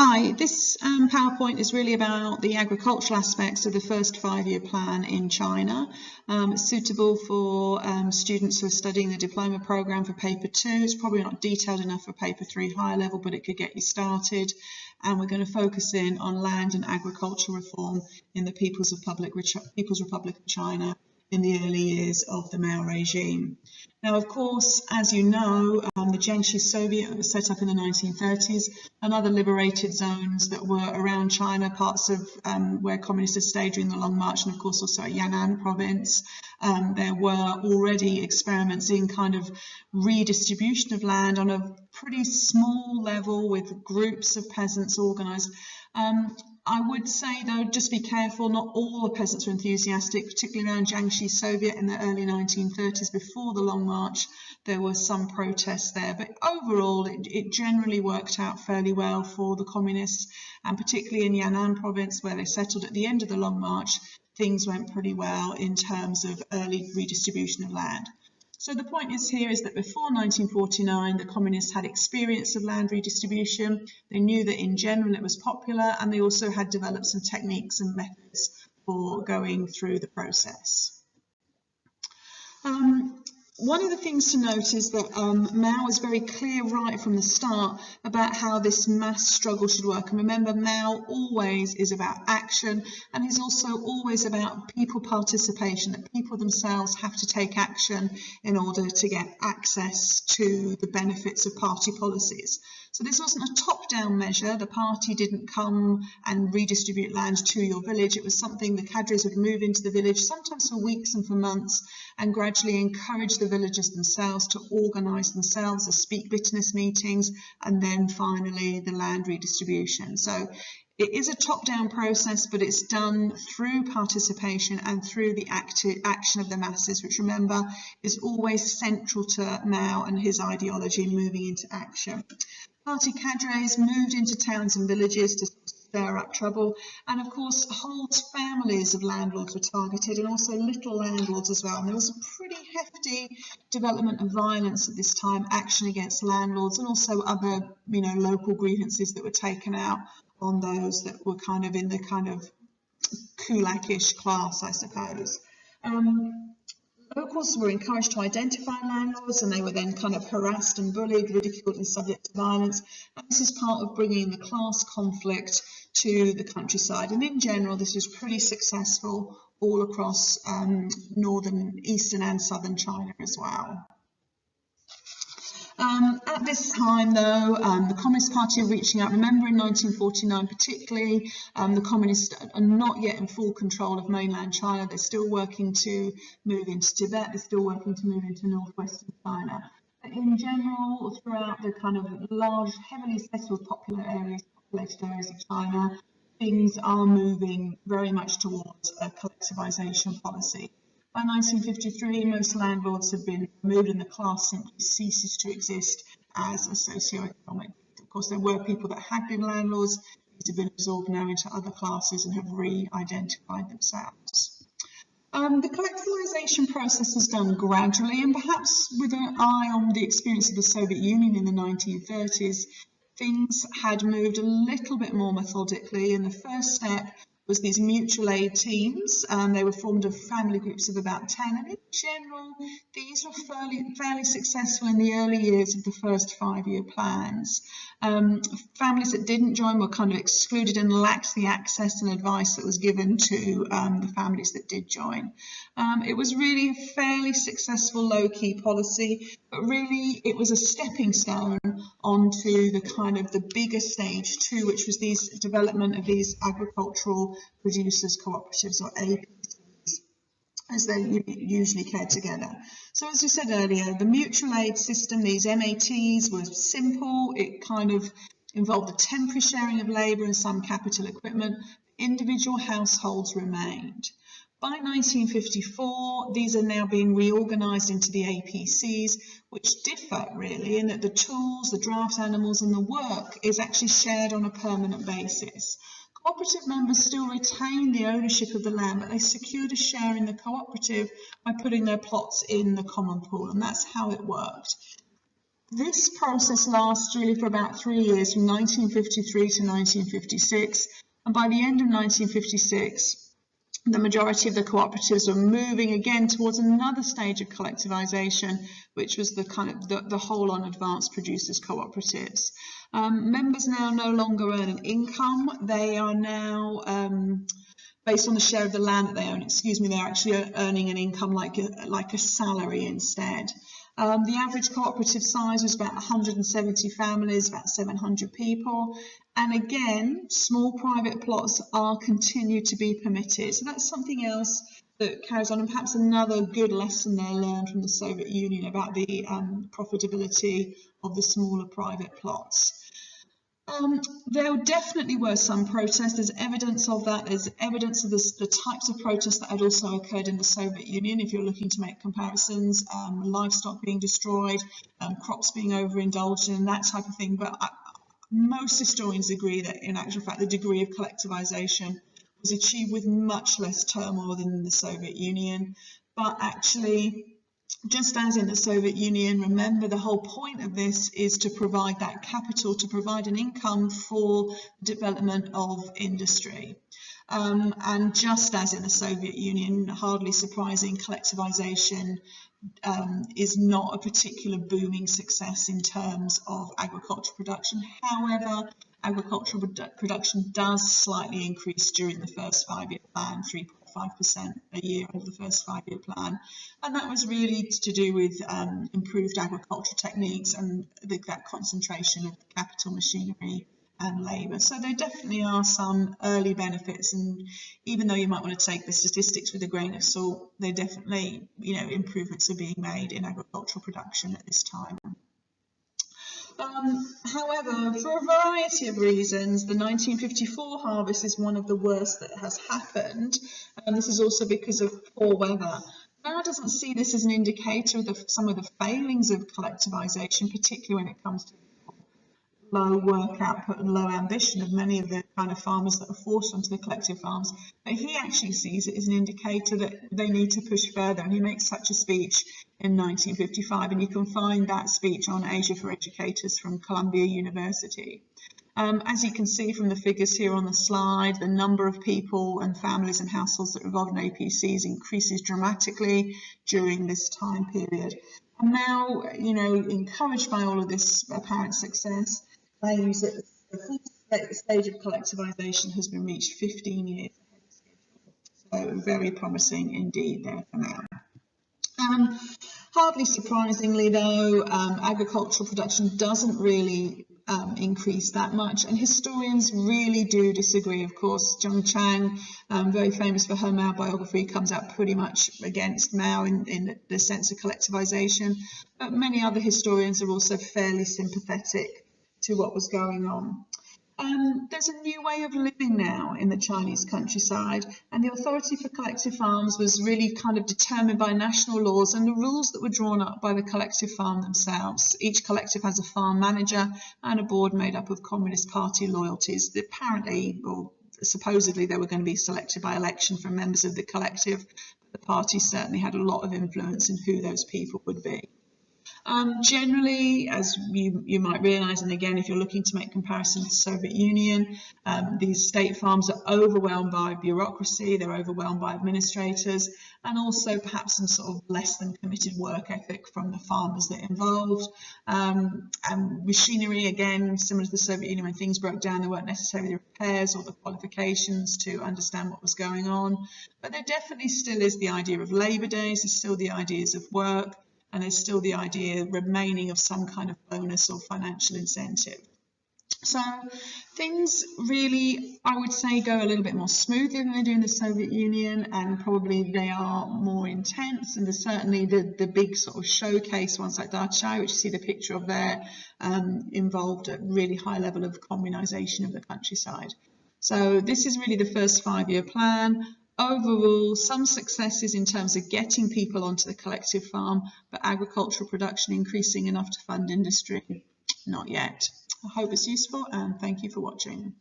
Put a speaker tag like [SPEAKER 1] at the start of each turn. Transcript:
[SPEAKER 1] Hi, this PowerPoint is really about the agricultural aspects of the first five-year plan in China. It's suitable for students who are studying the diploma program for paper 2. It's probably not detailed enough for paper 3 higher level, but it could get you started. And we're going to focus in on land and agricultural reform in the People's Republic of China in the early years of the Mao regime. Now, of course, as you know, the Jiangxi Soviet was set up in the 1930s, and other liberated zones that were around China, parts of where communists had stayed during the Long March, and of course also Yan'an province. There were already experiments in kind of redistribution of land on a pretty small level with groups of peasants organised. I would say, though, just be careful, not all the peasants were enthusiastic, particularly around Jiangxi Soviet in the early 1930s, before the Long March. There was some protests there, but overall it generally worked out fairly well for the communists, and particularly in Yan'an province, where they settled at the end of the Long March, things went pretty well in terms of early redistribution of land. So the point is that before 1949, the communists had experience of land redistribution. They knew that in general it was popular, and they also had developed some techniques and methods for going through the process. One of the things to note is that Mao was very clear right from the start about how this mass struggle should work. And remember, Mao always is about action, and he's also always about people participation, that people themselves have to take action in order to get access to the benefits of party policies. So this wasn't a top-down measure. The party didn't come and redistribute land to your village. It was something the cadres would move into the village, sometimes for weeks and for months, and gradually encourage the villagers themselves to organise themselves, the speak bitterness meetings, and then finally the land redistribution. So it is a top-down process, but it's done through participation and through the action of the masses, which, remember, is always central to Mao and his ideology moving into action. Party cadres moved into towns and villages to stir up trouble, and of course whole families of landlords were targeted, and also little landlords as well. And there was a pretty hefty development of violence at this time, action against landlords, and also other, local grievances that were taken out on those that were kind of in the kind of kulak-ish class, I suppose. Locals were encouraged to identify landlords, and they were then kind of harassed and bullied, ridiculed and subject to violence. And this is part of bringing the class conflict to the countryside. And in general, this was pretty successful all across northern, eastern and southern China as well. At this time, though, the Communist Party are reaching out. Remember, in 1949 particularly, the Communists are not yet in full control of mainland China. They're still working to move into Tibet. They're still working to move into northwestern China. But in general, throughout the kind of large, heavily settled populated areas of China, things are moving very much towards a collectivization policy. By 1953, most landlords had been removed, and the class simply ceases to exist as a socio-economic. Of course, there were people that had been landlords. These have been absorbed now into other classes and have re-identified themselves. The collectivization process was done gradually, and perhaps with an eye on the experience of the Soviet Union in the 1930s, things had moved a little bit more methodically, and the first step was these mutual aid teams. They were formed of family groups of about 10, and in general, these were fairly successful in the early years of the first five-year plans. Families that didn't join were kind of excluded and lacked the access and advice that was given to the families that did join. It was really a fairly successful low-key policy, but really it was a stepping stone onto the kind of the bigger stage two, which was these development of these agricultural producers cooperatives, or APCs, as they're usually paired together. So as we said earlier, the mutual aid system, these MATs, was simple. It kind of involved the temporary sharing of labour and some capital equipment. Individual households remained. By 1954, these are now being reorganised into the APCs, which differ really in that the tools, the draft animals and the work is actually shared on a permanent basis. Cooperative members still retain the ownership of the land, but they secured a share in the cooperative by putting their plots in the common pool, and that's how it worked. This process lasts really for about 3 years, from 1953 to 1956, and by the end of 1956, the majority of the cooperatives were moving again towards another stage of collectivisation, which was the kind of the whole-on advanced producers cooperatives. Members now no longer earn an income. They are now based on the share of the land that they own, they're actually earning an income like a salary instead. The average cooperative size was about 170 families, about 700 people. And again, small private plots are continued to be permitted. So that's something else that carries on, and perhaps another good lesson there learned from the Soviet Union about the profitability of the smaller private plots. There definitely were some protests. There's evidence of that. There's evidence of the types of protests that had also occurred in the Soviet Union, if you're looking to make comparisons, livestock being destroyed, crops being overindulged in, that type of thing. But most historians agree that, in actual fact, the degree of collectivisation was achieved with much less turmoil than in the Soviet Union. But actually, just as in the Soviet Union, remember the whole point of this is to provide that capital, to provide an income for development of industry. And just as in the Soviet Union, hardly surprising, collectivisation is not a particular booming success in terms of agricultural production. However, agricultural production does slightly increase during the first 5-year plan, 3.5% a year over the first 5-year plan, and that was really to do with improved agricultural techniques and that concentration of capital, machinery and labour. So there definitely are some early benefits, and even though you might want to take the statistics with a grain of salt, there definitely, improvements are being made in agricultural production at this time. However, for a variety of reasons, the 1954 harvest is one of the worst that has happened, and this is also because of poor weather. Now doesn't see this as an indicator of some of the failings of collectivisation, particularly when it comes to low work output and low ambition of many of the kind of farmers that are forced onto the collective farms, but he actually sees it as an indicator that they need to push further, and he makes such a speech in 1955, and you can find that speech on Asia for Educators from Columbia University. As you can see from the figures here on the slide, the number of people and families and households that are involved in APCs increases dramatically during this time period. And now, encouraged by all of this apparent success, claims that the full stage of collectivisation has been reached 15 years ahead of schedule. So very promising indeed there for now. Hardly surprisingly though, agricultural production doesn't really increase that much, and historians really do disagree. Of course, Zheng Chang, very famous for her Mao biography, comes out pretty much against Mao in the sense of collectivisation, but many other historians are also fairly sympathetic to what was going on. There's a new way of living now in the Chinese countryside, and the authority for collective farms was really kind of determined by national laws and the rules that were drawn up by the collective farm themselves. Each collective has a farm manager and a board made up of Communist Party loyalties. Apparently, or supposedly, they were going to be selected by election from members of the collective. The party certainly had a lot of influence in who those people would be. Generally, as you might realise, and again, if you're looking to make comparisons to the Soviet Union, these state farms are overwhelmed by bureaucracy, they're overwhelmed by administrators, and also perhaps some sort of less than committed work ethic from the farmers that are involved. And machinery, again, similar to the Soviet Union, when things broke down, there weren't necessarily the repairs or the qualifications to understand what was going on. But there definitely still is the idea of labour days, there's still the ideas of work, and there's still the idea remaining of some kind of bonus or financial incentive. So things really, I would say, go a little bit more smoothly than they do in the Soviet Union, and probably they are more intense, and there's certainly the big sort of showcase ones like Dachau, which you see the picture of there, involved a really high level of communalisation of the countryside. So this is really the first 5-year plan. Overall, some successes in terms of getting people onto the collective farm, but agricultural production increasing enough to fund industry, not yet. I hope it's useful, and thank you for watching.